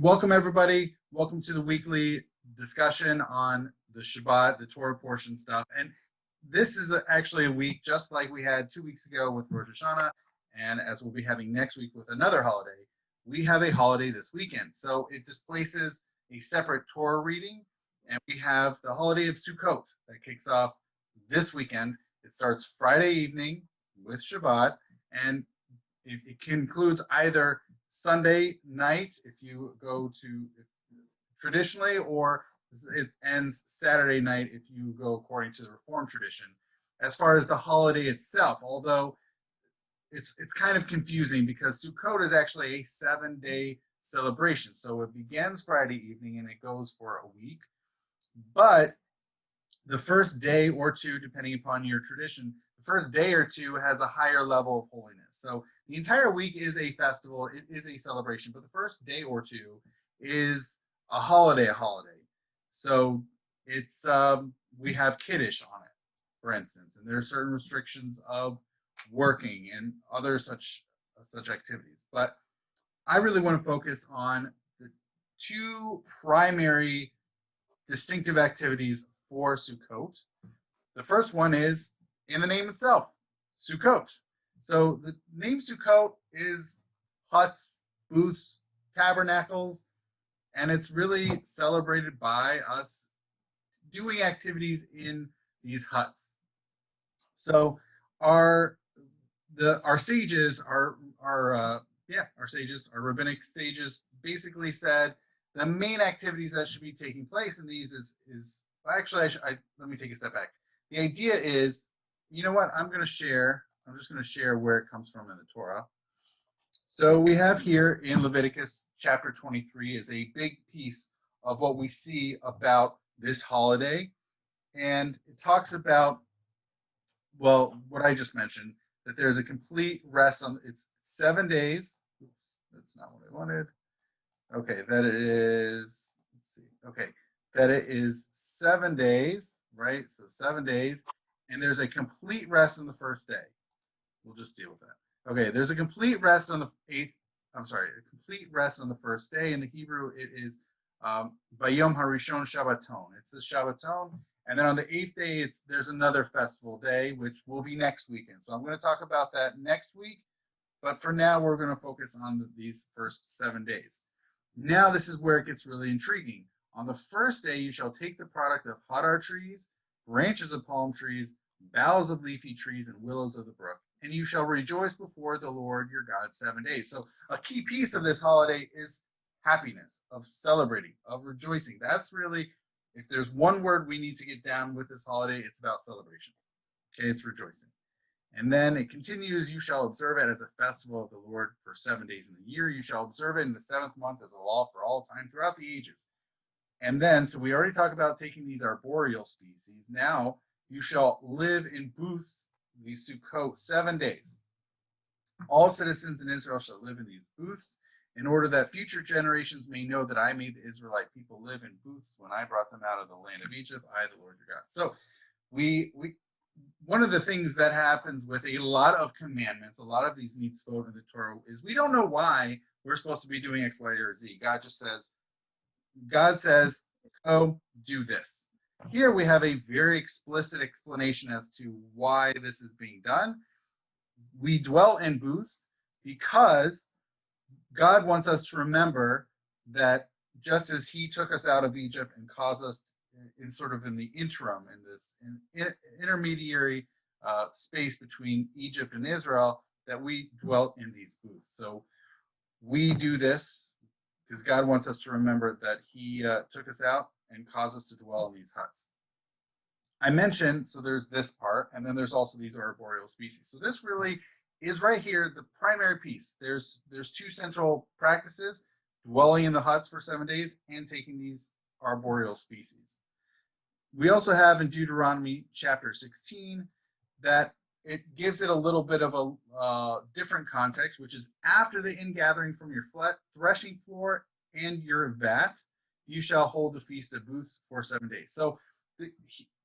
Welcome, everybody. Welcome to the weekly discussion on the Shabbat, the Torah portion stuff. And this is actually a week just like we had 2 weeks ago with Rosh Hashanah, and as we'll be having next week with another holiday. We have a holiday this weekend. So it displaces a separate Torah reading, and we have the holiday of Sukkot that kicks off this weekend. It starts Friday evening with Shabbat, and it concludes either Sunday night if you go to traditionally, or it ends Saturday night if you go according to the Reform tradition. As far as the holiday itself, although it's kind of confusing because Sukkot is actually a 7-day celebration. So it begins Friday evening and it goes for a week. But the first day or two, depending upon your tradition, the first day or two has a higher level of holiness. So the entire week is a festival, it is a celebration, but the first day or two is a holiday, So it's we have Kiddush on it, for instance, and there are certain restrictions of working and other such activities. But I really want to focus on the two primary distinctive activities for Sukkot. The first one is in the name itself, Sukkot. So the name Sukkot is huts, booths, tabernacles, and it's really celebrated by us doing activities in these huts. So our sages, our rabbinic sages, basically said the main activities that should be taking place in these is actually let me take a step back. The idea is, you know what? I'm just going to share where it comes from in the Torah. So we have here in Leviticus chapter 23 is a big piece of what we see about this holiday, and it talks about, well, what I just mentioned, that there's a complete rest on, it's 7 days. Oops, that's not what I wanted. Okay, that it is, let's see. Okay, that it is 7 days, right? So 7 days, and there's a complete rest on the first day. We'll just deal with that. Okay, there's a complete rest on the a complete rest on the first day. In the Hebrew, it is Bayom Harishon Shabbaton. It's a Shabbaton. And then on the 8th day, there's another festival day, which will be next weekend. So I'm going to talk about that next week. But for now, we're going to focus on these first 7 days. Now this is where it gets really intriguing. On the first day, you shall take the product of hadar trees, branches of palm trees, boughs of leafy trees, and willows of the brook, and you shall rejoice before the Lord your God 7 days. So a key piece of this holiday is happiness, of celebrating, of rejoicing. That's really, if there's one word we need to get down with this holiday, it's about celebration. Okay, it's rejoicing. And then it continues, you shall observe it as a festival of the Lord for 7 days in the year. You shall observe it in the 7th month as a law for all time throughout the ages. And then, so we already talked about taking these arboreal species. Now, you shall live in booths, these Sukkot, 7 days. All citizens in Israel shall live in these booths in order that future generations may know that I made the Israelite people live in booths when I brought them out of the land of Egypt, I, the Lord your God. So we one of the things that happens with a lot of commandments, a lot of these mitzvot in the Torah, is we don't know why we're supposed to be doing X, Y, or Z. God says, oh, do this. Here we have a very explicit explanation as to why this is being done. We dwell in booths because God wants us to remember that just as he took us out of Egypt and caused us in the interim, in this intermediary space between Egypt and Israel, that we dwelt in these booths. So we do this because God wants us to remember that he took us out and caused us to dwell in these huts. I mentioned, so there's this part, and then there's also these arboreal species. So this really is right here, the primary piece. There's two central practices: dwelling in the huts for 7 days and taking these arboreal species. We also have in Deuteronomy chapter 16 that it gives it a little bit of a different context, which is after the ingathering from your threshing floor and your vat, you shall hold the feast of booths for 7 days. So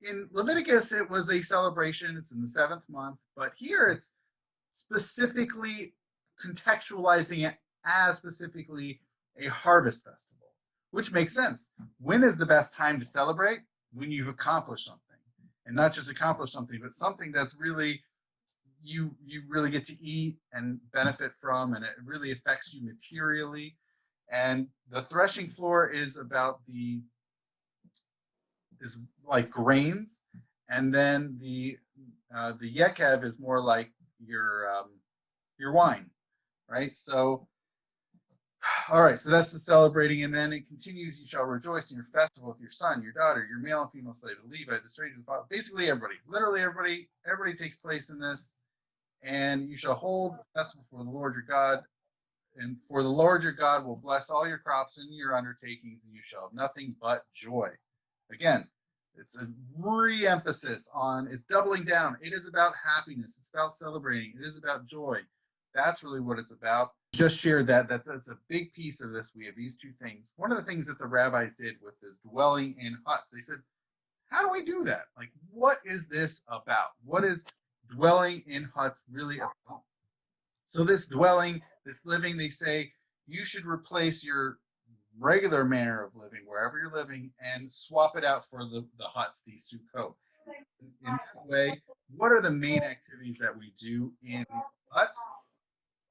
in Leviticus, it was a celebration. It's in the 7th month, but here it's specifically contextualizing it as specifically a harvest festival, which makes sense. When is the best time to celebrate? When you've accomplished something, and not just accomplished something, but something that's really you really get to eat and benefit from, and it really affects you materially. And the threshing floor is about is like grains, and then the yekev is more like your wine, right? So, all right, so that's the celebrating, and then it continues. You shall rejoice in your festival with your son, your daughter, your male and female slave, the Levite, the stranger, basically everybody, literally everybody takes place in this. And you shall hold a festival for the Lord your God, and for the Lord your God will bless all your crops and your undertakings, and you shall have nothing but joy. Again, it's a re-emphasis on, it's doubling down. It is about happiness. It's about celebrating. It is about joy. That's really what it's about. Just shared that's a big piece of this. We have these two things. One of the things that the rabbis did with this dwelling in huts, they said, how do we do that? Like, what is this about? What is dwelling in huts really about? So this dwelling, this living, they say you should replace your regular manner of living wherever you're living and swap it out for the huts, these Sukkot. In that way, what are the main activities that we do in these huts?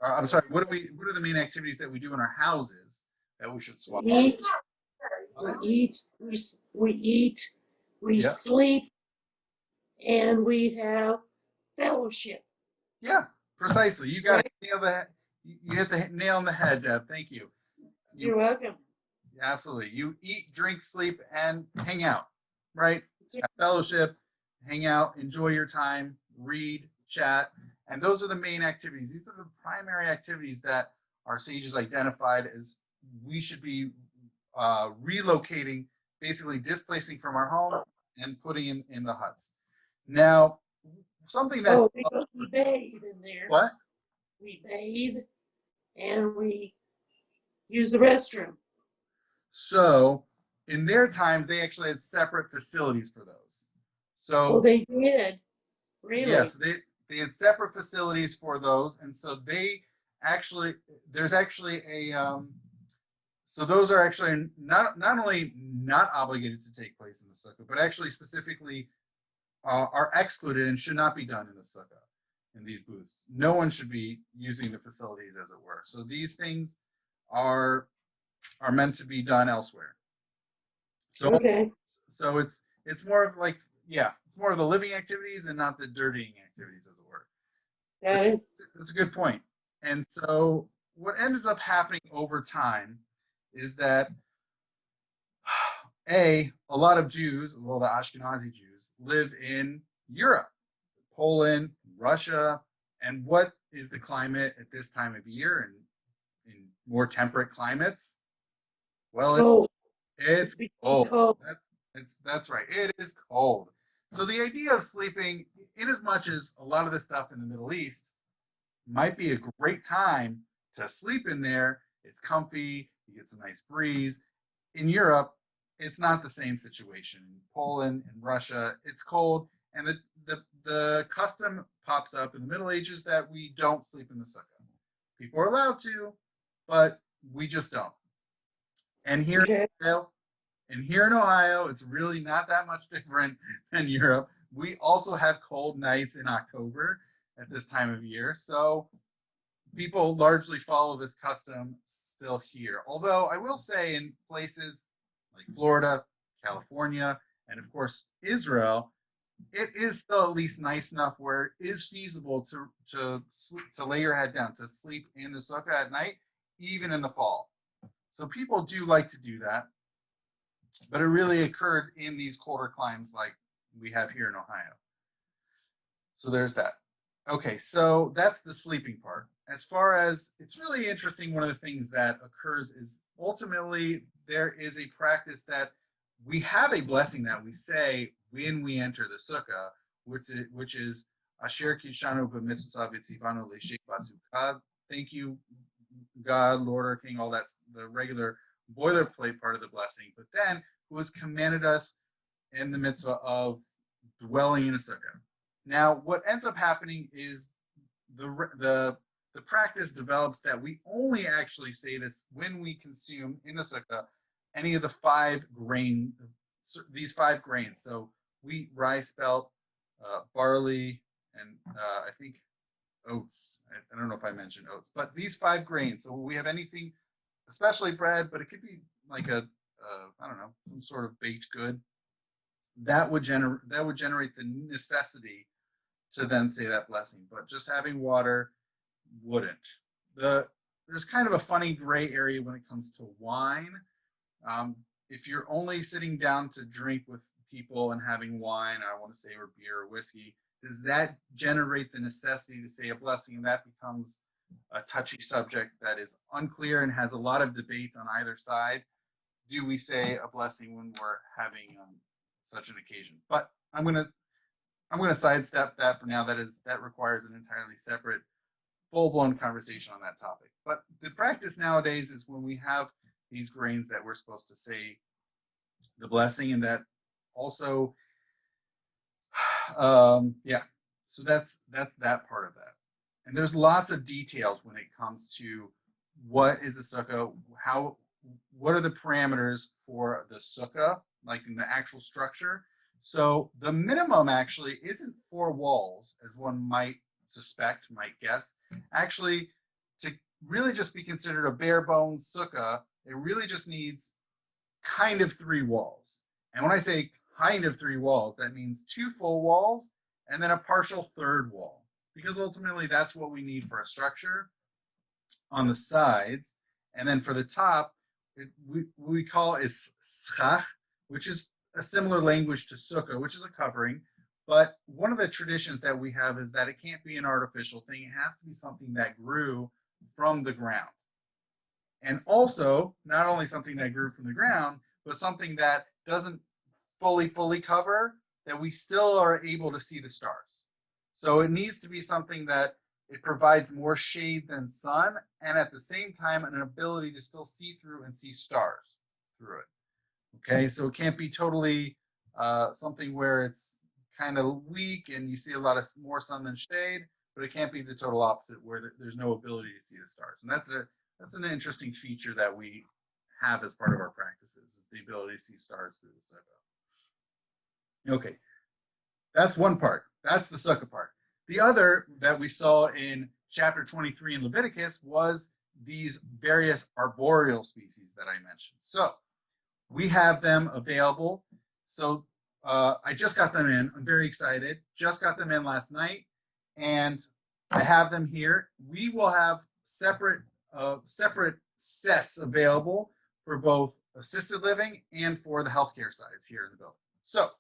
I'm sorry, what are the main activities that we do in our houses that we should swap out? We eat, we Yeah. sleep, and we have fellowship. Yeah, precisely. You got to nail that. You hit the nail on the head, Deb. Thank you. You're welcome. Absolutely. You eat, drink, sleep, and hang out, right? Have fellowship, hang out, enjoy your time, read, chat. And those are the main activities. These are the primary activities that our sages identified as we should be relocating, basically displacing from our home and putting in the huts. Now, something that we bathe in there. What? We bathe and we use the restroom. So in their time, they actually had separate facilities for those. So they did. Really? Yes, they had separate facilities for those, and so they actually there's actually a so those are actually not only not obligated to take place in the sukkah, but actually specifically are excluded and should not be done in the sukkah, in these booths. No one should be using the facilities, as it were. So these things are meant to be done elsewhere. So so it's more of like, yeah, it's more of the living activities and not the dirtying activities, as it were. Got it. That's a good point. And so what ends up happening over time is that a lot of Jews, well, the Ashkenazi Jews, live in Europe, Poland, Russia, and what is the climate at this time of year in more temperate climates? Well, it's cold. That's right. It is cold. So the idea of sleeping, in as much as a lot of the stuff in the Middle East might be a great time to sleep in there, it's comfy, you get some nice breeze. In Europe, it's not the same situation. In Poland and Russia, it's cold, and the custom pops up in the Middle Ages that we don't sleep in the sukkah. People are allowed to, but we just don't. And here in Ohio, it's really not that much different than Europe. We also have cold nights in October at this time of year. So people largely follow this custom still here. Although I will say in places like Florida, California, and of course Israel, it is still at least nice enough where it is feasible to lay your head down, to sleep in the sukkah at night, even in the fall. So people do like to do that, but it really occurred in these colder climes like we have here in Ohio. So there's that. Okay, so that's the sleeping part. As far as, it's really interesting, one of the things that occurs is ultimately there is a practice that we have a blessing that we say when we enter the sukkah, which is Asher Kishanu b'mitzvah v'tzivanu l'shek b'sukkah. Thank you, God, Lord, our King, all that's the regular boilerplate part of the blessing. But then, who has commanded us in the mitzvah of dwelling in a sukkah. Now, what ends up happening is the the practice develops that we only actually say this when we consume in the sukkah any of the these 5 grains. So wheat, rye, spelt, barley, and I think oats. I don't know if I mentioned oats, but these 5 grains. So we have anything, especially bread, but it could be like I don't know, some sort of baked good. That would generate the necessity to then say that blessing. But just having water wouldn't. There's kind of a funny gray area when it comes to wine. If you're only sitting down to drink with people and having wine, I want to say, or beer or whiskey, does that generate the necessity to say a blessing? And that becomes a touchy subject that is unclear and has a lot of debate on either side. Do we say a blessing when we're having such an occasion? But I'm gonna sidestep that for now. That requires an entirely separate, full-blown conversation on that topic. But the practice nowadays is when we have these grains that we're supposed to say the blessing, and that also, yeah. So that's that part of that. And there's lots of details when it comes to what is a sukkah, what are the parameters for the sukkah, like in the actual structure. So the minimum actually isn't 4 walls, as one might suspect, might guess. Actually, to really just be considered a bare bones sukkah, it really just needs kind of 3 walls. And when I say kind of 3 walls, that means 2 full walls and then a partial 3rd wall, because ultimately that's what we need for a structure on the sides. And then for the top, we call is schach, which is a similar language to sukkah, which is a covering. But one of the traditions that we have is that it can't be an artificial thing. It has to be something that grew from the ground. And also, not only something that grew from the ground, but something that doesn't fully cover, that we still are able to see the stars. So it needs to be something that it provides more shade than sun, and at the same time, an ability to still see through and see stars through it. Okay, so it can't be totally something where it's kind of weak and you see a lot of more sun than shade, but it can't be the total opposite where there's no ability to see the stars. And that's an interesting feature that we have as part of our practices, is the ability to see stars through the sukkah. Okay, that's one part. That's the sukkah part. The other that we saw in chapter 23 in Leviticus was these various arboreal species that I mentioned. So we have them available. So I just got them in. I'm very excited. Just got them in last night, and I have them here. We will have separate sets available for both assisted living and for the healthcare sides here in the building. So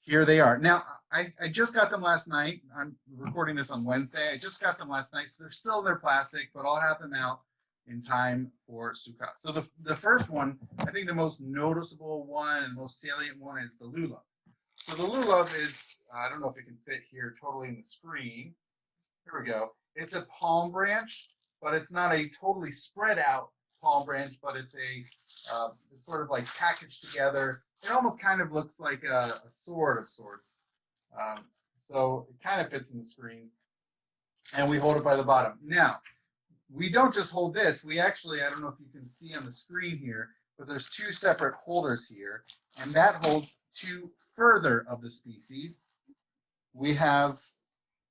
here they are. Now, I just got them last night. I'm recording this on Wednesday. I just got them last night, so they're still in their plastic, but I'll have them out in time for Sukkot. So the first one, I think the most noticeable one and most salient one, is the lulav. So the lulav is, I don't know if it can fit here totally in the screen. Here we go. It's a palm branch, but it's not a totally spread out palm branch, but it's it's sort of like packaged together. It almost kind of looks like a sword of sorts. So it kind of fits in the screen, and we hold it by the bottom. Now, we don't just hold this. We actually, I don't know if you can see on the screen here, but there's 2 separate holders here, and that holds 2 further of the species. We have,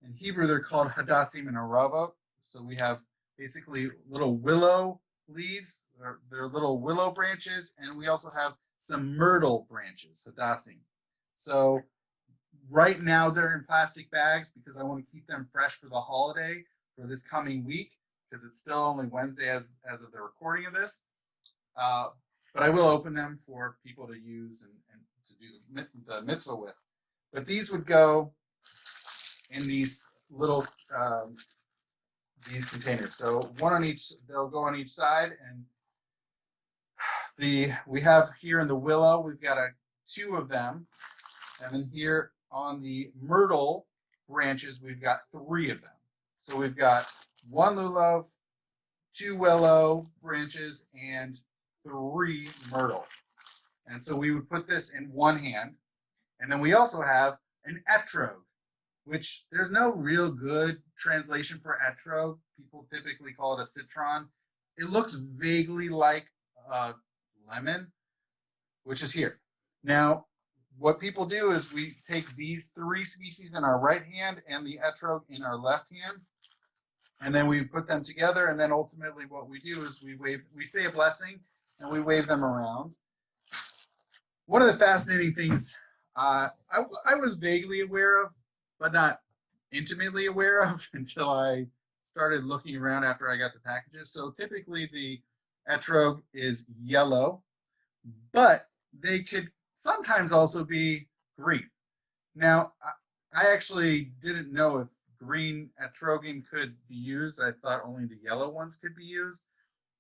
in Hebrew, they're called hadassim and arava. So we have basically little willow leaves. They're little willow branches, and we also have some myrtle branches, hadassim. So right now they're in plastic bags because I want to keep them fresh for the holiday for this coming week, because it's still only Wednesday as of the recording of this. But I will open them for people to use and to do the mitzvah with. But these would go in these little these containers. So one on each, they'll go on each side. And we have here in the willow, we've got 2 of them. And then here on the myrtle branches, we've got 3 of them. So we've got 1 lulav, 2 willow branches, and 3 myrtle. And so we would put this in one hand. And then we also have an etrog, which there's no real good translation for etrog. People typically call it a citron. It looks vaguely like lemon, which is here. Now, what people do is we take these three species in our right hand and the etrog in our left hand, and then we put them together, and then ultimately what we do is we say a blessing, and we wave them around. One of the fascinating things I was vaguely aware of, but not intimately aware of until I started looking around after I got the packages. So typically the etrog is yellow, but they could sometimes also be green. Now, I actually didn't know if green etrogene could be used. I thought only the yellow ones could be used.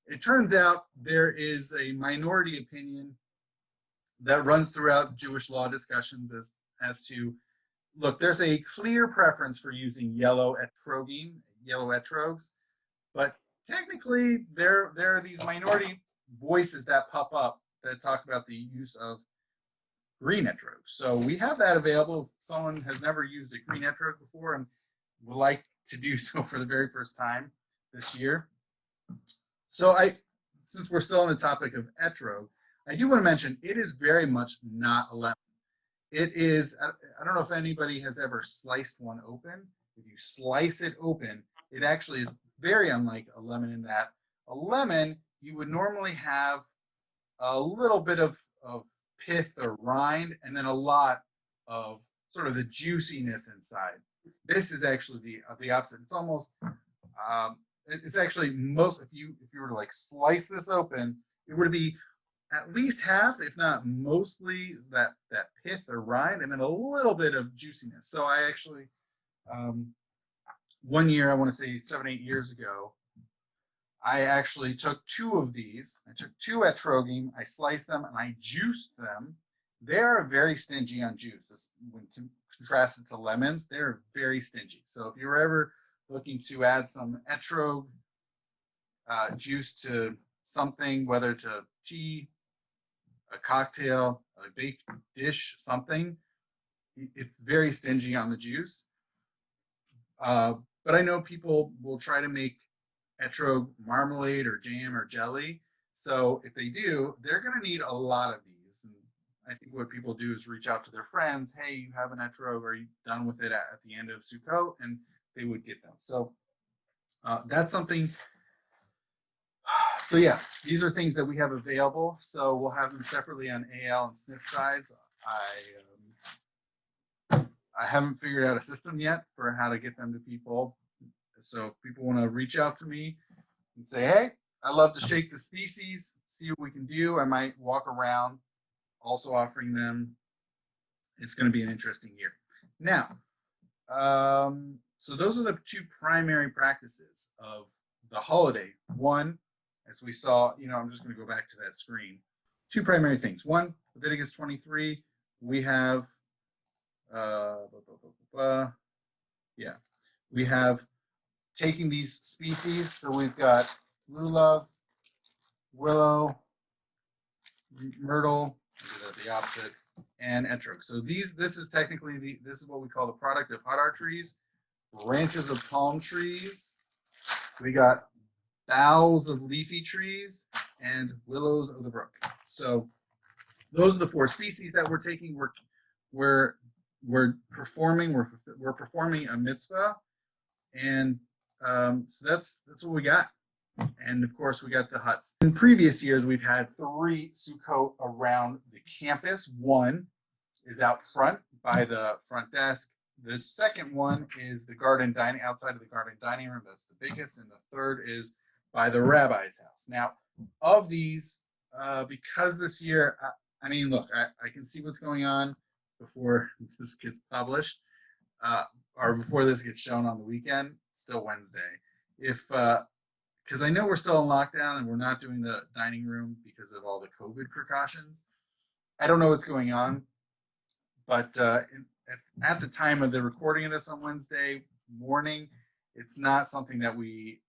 It turns out there is a minority opinion that runs throughout Jewish law discussions as to, look, there's a clear preference for using yellow etrogene, yellow etrogs, but technically there are these minority voices that pop up that talk about the use of green etrogs. So we have that available if someone has never used a green etrog before and would like to do so for the very first time this year. So since we're still on the topic of etrog, I do want to mention it is very much not a lemon. It is, I don't know if anybody has ever sliced one open. If you slice it open, it actually is very unlike a lemon in that a lemon, you would normally have a little bit of pith or rind, and then a lot of sort of the juiciness inside. This is actually the opposite. It's almost, it's actually most, if you were to like slice this open, it would be at least half, if not mostly, that pith or rind, and then a little bit of juiciness. So I actually, one year, I want to say 7-8 years ago, I actually took two of these. I took two etrogene, I sliced them, and I juiced them. They're very stingy on juice. When contrasted to lemons, they're very stingy. So if you're ever looking to add some etrog juice to something, whether to tea, a cocktail, a baked dish, something, it's very stingy on the juice. But I know people will try to make etrog marmalade or jam or jelly. So if they do, they're going to need a lot of these. And I think what people do is reach out to their friends. Hey, you have an etrog? Are you done with it at the end of Sukkot? And they would get them. So that's something. So yeah, these are things that we have available. So we'll have them separately on AL and SNF sides. I haven't figured out a system yet for how to get them to people. So if people want to reach out to me and say, hey, I love to shake the species, see what we can do, I might walk around also offering them. It's going to be an interesting year. Now, so those are the two primary practices of the holiday. One, as we saw, I'm just going to go back to that screen. Two primary things. One, Leviticus 23, we have, we have taking these species. So we've got lulav, willow, myrtle, the opposite, and etrog. So this is technically this is what we call the product of hadar trees, branches of palm trees. We got boughs of leafy trees and willows of the brook. So those are the four species that we're taking. We're performing a mitzvah, and so that's what we got. And of course, we got the huts. In previous years, we've had 3 Sukkot around the campus. One is out front by the front desk. The second one is the garden dining, outside of the garden dining room. That's the biggest. And the third is by the rabbi's house. Now, of these, because this year, I mean, look, I can see what's going on before this gets published, or before this gets shown on the weekend. It's still Wednesday. Because I know we're still in lockdown and we're not doing the dining room because of all the COVID precautions. I don't know what's going on, but at the time of the recording of this on Wednesday morning, it's not something that it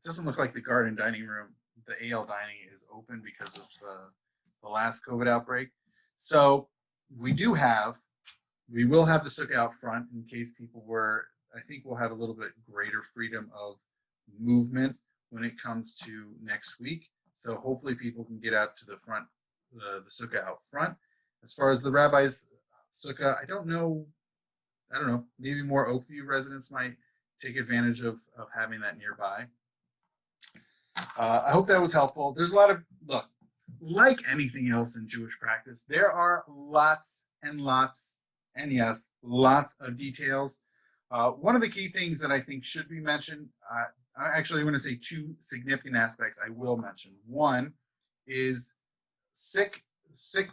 doesn't look like the garden dining room, the AL dining is open because of the last COVID outbreak. So we do have we will have the sukkah out front in case people were. I think we'll have a little bit greater freedom of movement when it comes to next week. So hopefully people can get out to the front, the sukkah out front. As far as the rabbi's sukkah, I don't know. Maybe more Oakview residents might take advantage of having that nearby. I hope that was helpful. There's a lot of, look, like anything else in Jewish practice, there are lots and lots, and yes, lots of details. One of the key things that I think should be mentioned, actually, I'm going to say two significant aspects I will mention. One is sick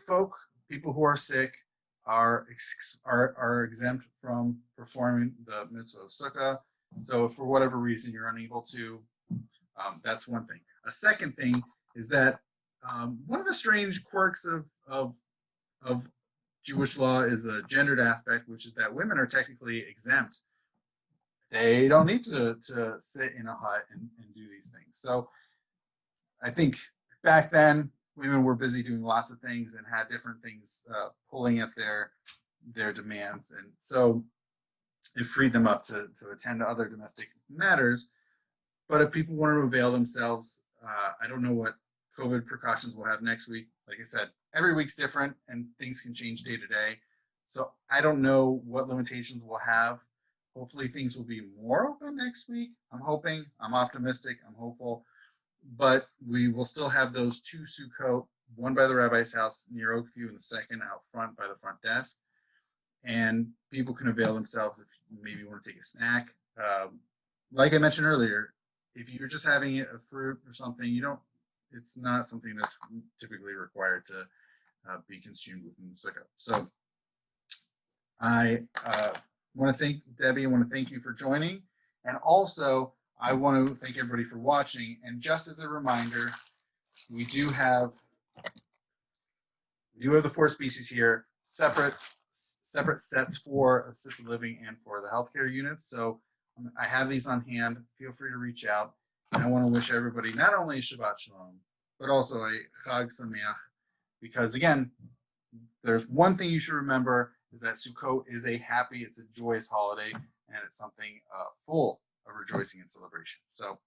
folk, people who are sick, are exempt from performing the mitzvah of sukkah. So if for whatever reason you're unable to, that's one thing. A second thing is that one of the strange quirks of Jewish law is a gendered aspect, which is that women are technically exempt. They don't need to sit in a hut and do these things. So I think back then, women were busy doing lots of things and had different things pulling at their demands. And so it freed them up to attend to other domestic matters. But if people want to avail themselves, I don't know what COVID precautions we'll have next week. Like I said, every week's different and things can change day to day. So I don't know what limitations we'll have. Hopefully things will be more open next week. I'm hoping, I'm optimistic, I'm hopeful. But we will still have those two Sukkot, one by the rabbi's house near Oakview and the second out front by the front desk. And people can avail themselves if maybe you want to take a snack. Like I mentioned earlier, if you're just having a fruit or something, it's not something that's typically required to be consumed within the sukkah. So I want to thank Debbie. I want to thank you for joining. And also, I want to thank everybody for watching. And just as a reminder, we do have the 4 species here, separate sets for assisted living and for the healthcare units. So I have these on hand. Feel free to reach out. And I want to wish everybody not only Shabbat Shalom, but also a Chag Sameach. Because again, there's one thing you should remember is that Sukkot is it's a joyous holiday, and it's something full of rejoicing and celebration. So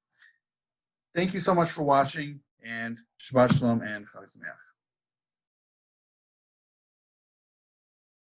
thank you so much for watching, and Shabbat Shalom and Chag Sameach.